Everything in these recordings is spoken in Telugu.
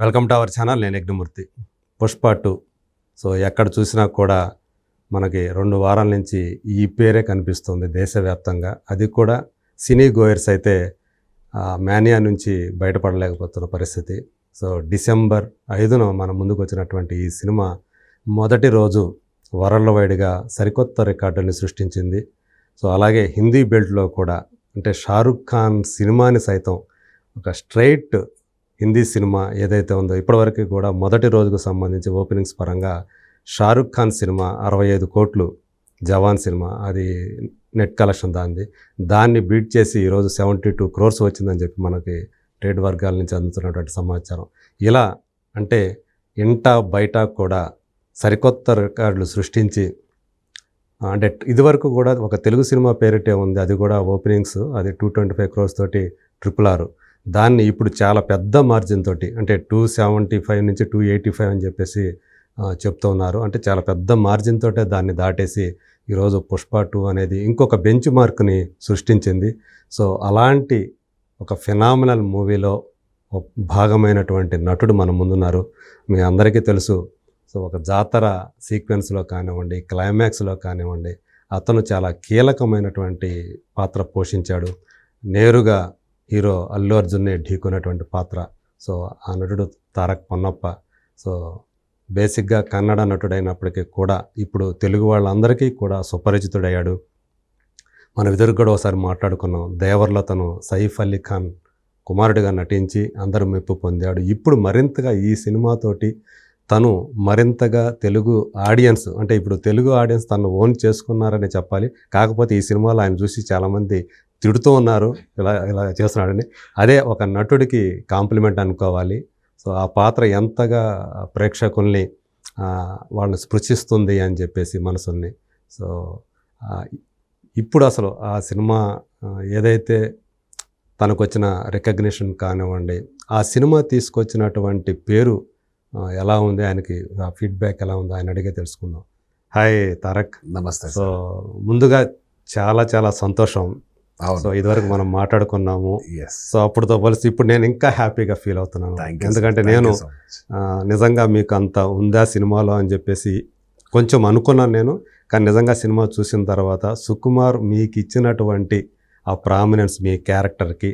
Welcome to our channel. నేను యజ్ఞమూర్తి. పుష్ప 2 సో ఎక్కడ చూసినా కూడా మనకి 2 వారాల నుంచి ఈ పేరే కనిపిస్తుంది దేశవ్యాప్తంగా. అది కూడా సినీ గోయర్స్ అయితే మేనియా నుంచి బయటపడలేకపోతున్న పరిస్థితి. సో డిసెంబర్ 5న మన ముందుకు వచ్చినటువంటి ఈ సినిమా మొదటి రోజు వరల్డ్ వైడ్గా సరికొత్త రికార్డుల్ని సృష్టించింది. సో అలాగే హిందీ బెల్ట్లో కూడా అంటే షారుఖ్ ఖాన్ సినిమాని సైతం ఒక స్ట్రైట్ హిందీ సినిమా ఏదైతే ఉందో ఇప్పటివరకు కూడా మొదటి రోజుకు సంబంధించి ఓపెనింగ్స్ పరంగా షారుఖ్ ఖాన్ సినిమా 65 కోట్లు, జవాన్ సినిమా అది నెట్ కలెక్షన్ దాన్ని బీట్ చేసి ఈరోజు 72 crores వచ్చిందని చెప్పి మనకి ట్రేడ్ వర్గాల నుంచి అందుతున్నటువంటి సమాచారం. ఇలా అంటే ఇంట బయట కూడా సరికొత్త రికార్డులు సృష్టించి అంటే ఇదివరకు కూడా ఒక తెలుగు సినిమా పేరిటే ఉంది, అది కూడా ఓపెనింగ్స్ అది 225 crores తోటి RRR. దాన్ని ఇప్పుడు చాలా పెద్ద మార్జిన్ తోటి అంటే 275 నుంచి 285 అని చెప్పేసి చెప్తూ ఉన్నారు. అంటే చాలా పెద్ద మార్జిన్ తోటే దాన్ని దాటేసి ఈరోజు పుష్ప 2 అనేది ఇంకొక బెంచ్ మార్క్ని సృష్టించింది. సో అలాంటి ఒక ఫినామినల్ మూవీలో భాగమైనటువంటి నటుడు మన ముందున్నారు. మీ అందరికీ తెలుసు. సో ఒక జాతర సీక్వెన్స్లో కానివ్వండి, క్లైమాక్స్లో కానివ్వండి, అతను చాలా కీలకమైనటువంటి పాత్ర పోషించాడు. నేరుగా హీరో అల్లు అర్జున్ని ఢీకొనేటువంటి పాత్ర. సో ఆ నటుడు తారక్ పొన్నప్ప. సో బేసిక్గా కన్నడ నటుడైనప్పటికీ కూడా ఇప్పుడు తెలుగు వాళ్ళందరికీ కూడా సుపరిచితుడయ్యాడు. మన ఎదురు కూడా ఒకసారి మాట్లాడుకున్నాం. దేవర్లో తను సైఫ్ అలీ ఖాన్ కుమారుడిగా నటించి అందరూ మెప్పు పొందాడు. ఇప్పుడు మరింతగా ఈ సినిమాతోటి తను మరింతగా తెలుగు ఆడియన్స్ అంటే ఇప్పుడు తెలుగు ఆడియన్స్ తను ఓన్ చేసుకున్నారని చెప్పాలి. కాకపోతే ఈ సినిమాలో ఆయన చూసి చాలామంది తిడుతూ ఉన్నారు, ఇలా ఇలా చేస్తున్నాడని. అదే ఒక నటుడికి కాంప్లిమెంట్ అనుకోవాలి. సో ఆ పాత్ర ఎంతగా ప్రేక్షకుల్ని వాళ్ళని స్పృశిస్తుంది అని చెప్పేసి మనసుల్ని. సో ఇప్పుడు అసలు ఆ సినిమా ఏదైతే తనకు వచ్చిన రికగ్నిషన్ కానివ్వండి, ఆ సినిమా తీసుకొచ్చినటువంటి పేరు ఎలా ఉంది, ఆయనకి ఫీడ్బ్యాక్ ఎలా ఉందో ఆయన అడిగే తెలుసుకుందాం. హాయ్ తారక్. నమస్తే. సో ముందుగా చాలా చాలా సంతోషం. సో ఇదివరకు మనం మాట్లాడుకున్నాము. సో అప్పుడుతో పోలిసి ఇప్పుడు నేను ఇంకా హ్యాపీగా ఫీల్ అవుతున్నాను. ఎందుకంటే నేను నిజంగా మీకు అంత ఉందా సినిమాలో అని చెప్పేసి కొంచెం అనుకున్నాను నేను. కానీ నిజంగా సినిమా చూసిన తర్వాత సుకుమార్ మీకు ఇచ్చినటువంటి ఆ ప్రామినెన్స్ మీ క్యారెక్టర్కి,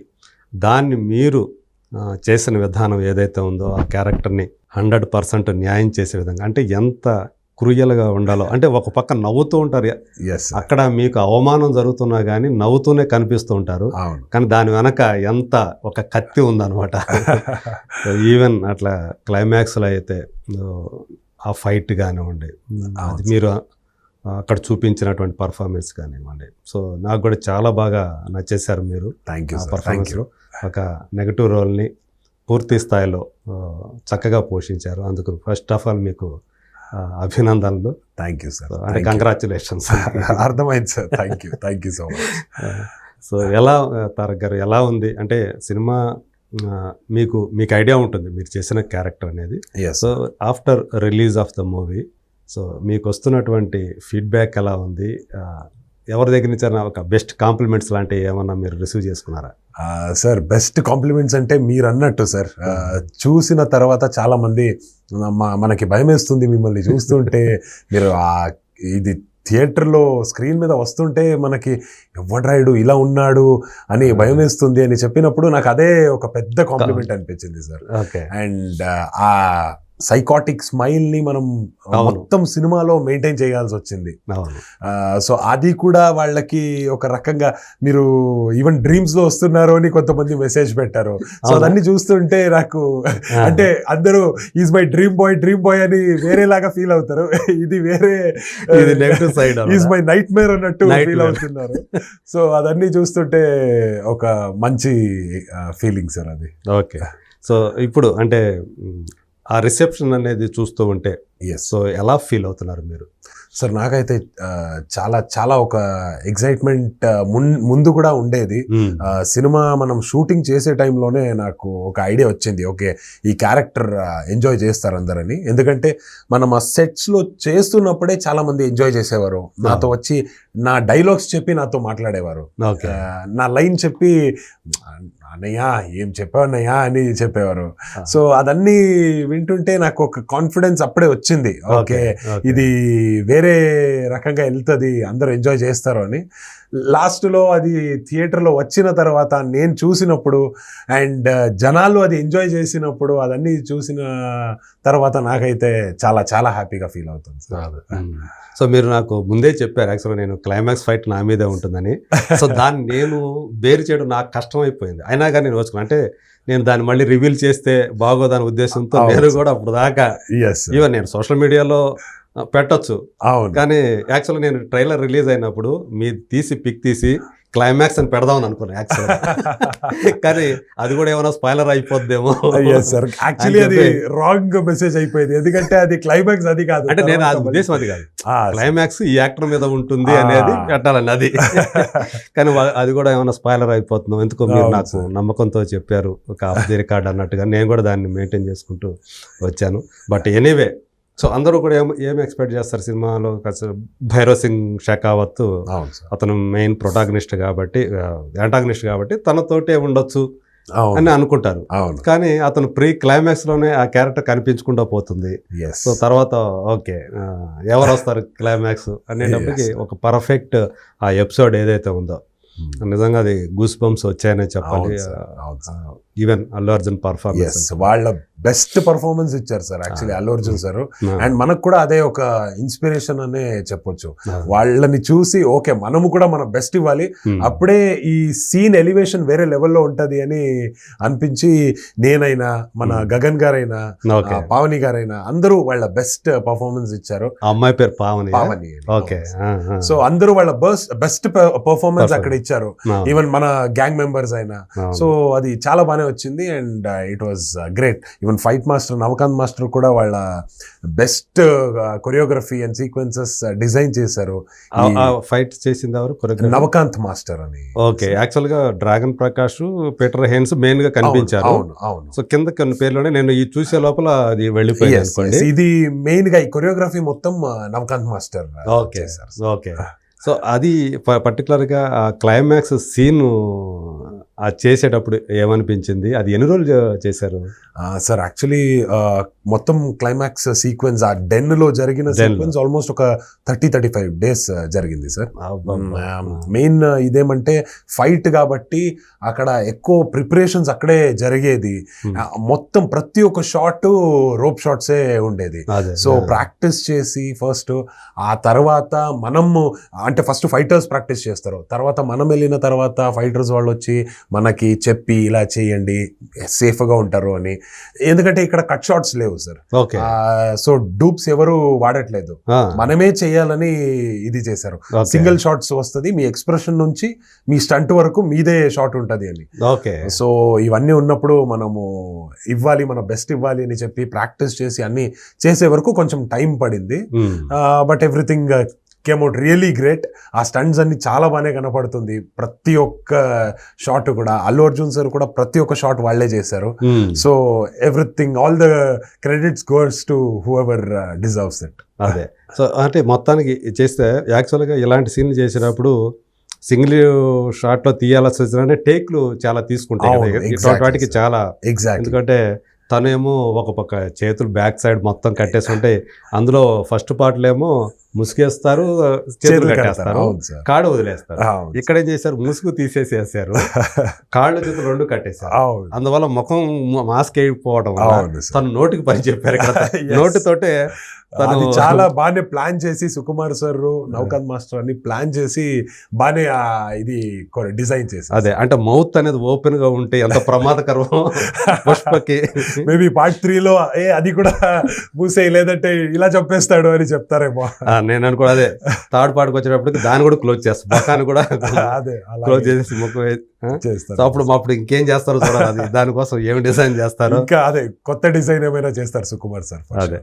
దాన్ని మీరు చేసిన విధానం ఏదైతే ఉందో ఆ క్యారెక్టర్ని 100% న్యాయం చేసే విధంగా, అంటే ఎంత క్రూయల్గా ఉండాలో. అంటే ఒక పక్క నవ్వుతూ ఉంటారు, అక్కడ మీకు అవమానం జరుగుతున్నా కానీ నవ్వుతూనే కనిపిస్తూ ఉంటారు. కానీ దాని వెనక ఎంత ఒక కత్తి ఉందన్నమాట. ఈవెన్ అట్లా క్లైమాక్స్లో అయితే ఆ ఫైట్ కానివ్వండి, అది మీరు అక్కడ చూపించినటువంటి పర్ఫార్మెన్స్ కానివ్వండి, సో నాకు కూడా చాలా బాగా నచ్చేశారు మీరు. పర్ఫార్మెన్స్లో ఒక నెగటివ్ రోల్ని పూర్తి స్థాయిలో చక్కగా పోషించారు. అందుకు ఫస్ట్ ఆఫ్ ఆల్ మీకు అభినందనలు. Thank you sir. అంటే కంగ్రాచ్యులేషన్స్. అర్థమైంది sir. Thank you so much. So ఎలా తారక్ గారు ఎలా ఉంది అంటే సినిమా మీకు ఐడియా ఉంటుంది మీరు చేసిన క్యారెక్టర్ అనేది. So after release of the movie so మీకు వస్తున్నటువంటి ఫీడ్బ్యాక్ ఎలా ఉంది? ఎవరి దగ్గర నుంచి ఒక బెస్ట్ కాంప్లిమెంట్స్ లాంటివి ఏమన్నా మీరు రిసీవ్ చేసుకున్నారా? సార్ బెస్ట్ కాంప్లిమెంట్స్ అంటే మీరు అన్నట్టు సార్, చూసిన తర్వాత చాలామంది మనకి భయం వేస్తుంది మిమ్మల్ని చూస్తుంటే, మీరు ఇది థియేటర్లో స్క్రీన్ మీద వస్తుంటే మనకి ఎవడ్రాయుడు ఇలా ఉన్నాడు అని భయం వేస్తుంది అని చెప్పినప్పుడు నాకు అదే ఒక పెద్ద కాంప్లిమెంట్ అనిపించింది సార్. అండ్ ఆ సైకాటిక్ స్మైల్ ని మనం మొత్తం సినిమాలో మెయింటైన్ చేయాల్సి వచ్చింది. సో అది కూడా వాళ్ళకి ఒక రకంగా మీరు ఈవెన్ డ్రీమ్స్ లో వస్తున్నారు అని కొంతమంది మెసేజ్ పెట్టారు. సో అదన్నీ చూస్తుంటే నాకు అంటే అందరూ ఈజ్ మై డ్రీమ్ బాయ్ అని వేరేలాగా ఫీల్ అవుతారు. ఇది వేరే ఈజ్ మై నైట్ మేర్ అన్నట్టు ఫీల్ అవుతున్నారు. సో అదన్నీ చూస్తుంటే ఒక మంచి ఫీలింగ్ సార్ అది. ఓకే. సో ఇప్పుడు అంటే ఆ రిసెప్షన్ అనేది చూస్తూ ఉంటే ఎస్ సో ఎలా ఫీల్ అవుతున్నారు మీరు? సార్ నాకైతే చాలా చాలా ఒక ఎక్సైట్మెంట్ ముందు కూడా ఉండేది. సినిమా మనం షూటింగ్ చేసే టైంలోనే నాకు ఒక ఐడియా వచ్చింది, ఓకే ఈ క్యారెక్టర్ ఎంజాయ్ చేస్తారు అందరని. ఎందుకంటే మనం ఆ సెట్స్లో చేస్తున్నప్పుడే చాలా మంది ఎంజాయ్ చేసేవారు, నాతో వచ్చి నా డైలాగ్స్ చెప్పి నాతో మాట్లాడేవారు, నా లైన్ చెప్పి అన్నయ్య ఏం చెప్పావు అన్నయ్య అని చెప్పేవారు. సో అదన్నీ వింటుంటే నాకు ఒక కాన్ఫిడెన్స్ అప్పుడే వచ్చింది, ఓకే ఇది వేరే రకంగా వెళ్తుంది, అందరూ ఎంజాయ్ చేస్తారు అని. లాస్ట్లో అది థియేటర్లో వచ్చిన తర్వాత నేను చూసినప్పుడు అండ్ జనాలు అది ఎంజాయ్ చేసినప్పుడు అదన్నీ చూసిన తర్వాత నాకైతే చాలా చాలా హ్యాపీగా ఫీల్ అవుతుంది సార్. సో మీరు నాకు ముందే చెప్పారు యాక్చువల్గా నేను క్లైమాక్స్ ఫైట్ నా మీదే ఉంటుందని. సో దాన్ని నేను బేరు చేయడం నాకు కష్టం అయిపోయింది, అయినా కానీ నేను వచ్చుకున్నాను. అంటే నేను దాన్ని మళ్ళీ రివీల్ చేస్తే బాగోదనే ఉద్దేశంతో నేను కూడా అప్పుడు దాకా ఈవెన్ నేను సోషల్ మీడియాలో పెట్టొచ్చు, కానీ యాక్చువల్గా నేను ట్రైలర్ రిలీజ్ అయినప్పుడు మీ పిక్ తీసి క్లైమాక్స్ అని పెడదామని అనుకున్నాను యాక్చువల్గా. కానీ అది కూడా ఏమైనా స్పాయిలర్ అయిపోద్దేమో. సార్ యాక్చువల్లీ అది రాంగ్ మెసేజ్ అయిపోయింది, ఎందుకంటే అది క్లైమాక్స్ అది కాదు. అంటే నేను అది ఉద్దేశం అది కాదు, క్లైమాక్స్ ఈ యాక్టర్ మీద ఉంటుంది అనేది పెట్టాలని అది. కానీ అది కూడా ఏమైనా స్పాయిలర్ అయిపోతుందో ఎందుకో మీరు నాకు నమ్మకంతో చెప్పారు, ఒక ఆఫ్ ది రికార్డ్ అన్నట్టుగా. నేను కూడా దాన్ని మెయింటైన్ చేసుకుంటూ వచ్చాను. బట్ ఎనీవే, సో అందరూ కూడా ఏం ఎక్స్పెక్ట్ చేస్తారు సినిమాలో? భైరవ్ సింగ్ షెకావత్ అతను మెయిన్ ప్రొటాగనిస్ట్ కాబట్టి, యాంటాగనిస్ట్ కాబట్టి తనతోటే ఉండొచ్చు అని అనుకుంటారు. కానీ అతను ప్రీ క్లైమాక్స్ లోనే ఆ క్యారెక్టర్ కనిపించకుండా పోతుంది. సో తర్వాత ఓకే ఎవరు వస్తారు క్లైమాక్స్ అనేటప్పటికి ఒక పర్ఫెక్ట్ ఆ ఎపిసోడ్ ఏదైతే ఉందో నిజంగా అది గూస్ బంప్స్ వచ్చాయని చెప్పాలి. ఈవెన్ అల్లు అర్జున్ పర్ఫార్మెన్స్, వాళ్ళ బెస్ట్ పర్ఫార్మెన్స్ ఇచ్చారు sir actually Allu Arjun sir. And మనకు కూడా అదే ఒక ఇన్స్పిరేషన్ అనే చెప్పొచ్చు. వాళ్ళని చూసి ఓకే మనము కూడా మన బెస్ట్ ఇవ్వాలి, అప్పుడే ఈ సీన్ ఎలివేషన్ వేరే లెవెల్లో ఉంటది అని అనిపించి నేనైనా మన గగన్ గారైనా పావని గారైనా అందరూ వాళ్ళ బెస్ట్ పర్ఫార్మెన్స్ ఇచ్చారు. అమ్మాయి పేరు పావని. ఓకే, సో అందరూ వాళ్ళ బెస్ట్ పర్ఫార్మెన్స్ అక్కడ ఇచ్చారు, ఈవెన్ మన గ్యాంగ్ మెంబర్స్ అయినా. సో అది చాలా బాగానే వచ్చింది and it was great. Even fight master Navakanth master కూడా వాళ్ళ best choreography and sequences design చేశారు. ఫైట్ చేసింది ఎవరు? నవకాంత్ మాస్టర్ అని. ఓకే, యాక్చువల్ గా డ్రాగన్ ప్రకాష్, పీటర్ హెయిన్స్ మెయిన్ గా కనిపించారు. సో కింద కొన్ని పేర్లోనే నేను ఈ చూసే లోపల అది వెళ్ళిపోయింది. ఇది మెయిన్ గా ఈ కొరియోగ్రఫీ మొత్తం Navakanth master. Okay okay. So అది పర్టికులర్గా ఆ క్లైమాక్స్ సీన్ చేసేటప్పుడు ఏమనిపించింది? అది ఎన్ని రోజులు చేశారు సార్? యాక్చువల్లీ మొత్తం క్లైమాక్స్ సీక్వెన్స్ ఆ డెన్లో జరిగిన సీక్వెన్స్ ఆల్మోస్ట్ ఒక 30-35 days జరిగింది సార్. మెయిన్ ఇదేమంటే ఫైట్ కాబట్టి అక్కడ ఎక్కువ ప్రిపరేషన్స్ అక్కడే జరిగేది. మొత్తం ప్రతి ఒక్క షాట్ రోప్ షాట్సే ఉండేది. సో ప్రాక్టీస్ చేసి ఫస్ట్, ఆ తర్వాత మనము అంటే ఫస్ట్ ఫైటర్స్ ప్రాక్టీస్ చేస్తారు, తర్వాత మనం వెళ్ళిన తర్వాత ఫైటర్స్ వాళ్ళు వచ్చి మనకి చెప్పి ఇలా చేయండి సేఫ్గా ఉంటారు అని. ఎందుకంటే ఇక్కడ కట్ షాట్స్ లేవు సార్, సో డూప్స్ ఎవరు వాడట్లేదు, మనమే చేయాలని ఇది చేశారు. సింగిల్ షాట్స్ వస్తుంది, మీ ఎక్స్ప్రెషన్ నుంచి మీ స్టంట్ వరకు మీదే షాట్ ఉంటుంది అని. సో ఇవన్నీ ఉన్నప్పుడు మనము ఇవ్వాలి, మన బెస్ట్ ఇవ్వాలి అని చెప్పి ప్రాక్టీస్ చేసి అన్ని చేసే వరకు కొంచెం టైం పడింది. But everything came out really great. ఆ స్టంట్స్ అన్ని చాలా బాగానే కనపడుతుంది, ప్రతి ఒక్క షాట్ కూడా. అల్లు అర్జున్ సార్ కూడా ప్రతి ఒక్క షాట్ వాళ్ళే చేశారు. So everything, all the credits goes to whoever deserves it. అదే, సో అంటే మొత్తానికి చేస్తే యాక్చువల్గా ఇలాంటి సీన్లు చేసేటప్పుడు సింగిల్ షాట్లో తీయాల్సి వచ్చిన టేక్లు చాలా తీసుకుంటాయి వాటికి చాలా. ఎందుకంటే తనేమో ఒక పక్క చేతులు బ్యాక్ సైడ్ మొత్తం కట్టేసి ఉంటాయి, అందులో ఫస్ట్ పార్ట్లో ఏమో ముసుగేస్తారు, చేతులు కట్టేస్తారు, కాళ్ళు వదిలేస్తారు. ఇక్కడ ఏం చేశారు, ముసుగు తీసేసేసారు, కాళ్ళు చేతులు రెండు కట్టేశారు. అందువల్ల ముఖం మాస్క్ వేయకపోవడం వల్ల తను నోటికి పని చెప్పారు కదా, నోటితోటే అది చాలా బాగానే ప్లాన్ చేసి సుకుమార్ సార్, నవకాంత్ మాస్టర్ అని ప్లాన్ చేసి బాగానే ఇది డిజైన్ చేసి. అదే అంటే మౌత్ అనేది ఓపెన్ గా ఉంటే ఎంత ప్రమాదకరం పుష్పకి. మేబీ పార్ట్ 3లో అది కూడా మూసే, లేదంటే ఇలా చెప్పేస్తాడు అని చెప్తారేమో. నేను అనుకో అదే థర్డ్ పార్ట్కి వచ్చేటప్పటికి దాన్ని కూడా క్లోజ్ చేస్తాను, ముఖాన్ని కూడా క్లోజ్ చేసేసి ముఖం చేస్తారు. అప్పుడు ఇంకేం చేస్తారో చూడాలి, దానికోసం ఏమి డిజైన్ చేస్తారు, ఇంకా అదే కొత్త డిజైన్ ఏమైనా చేస్తారు సుకుమార్ సార్. అదే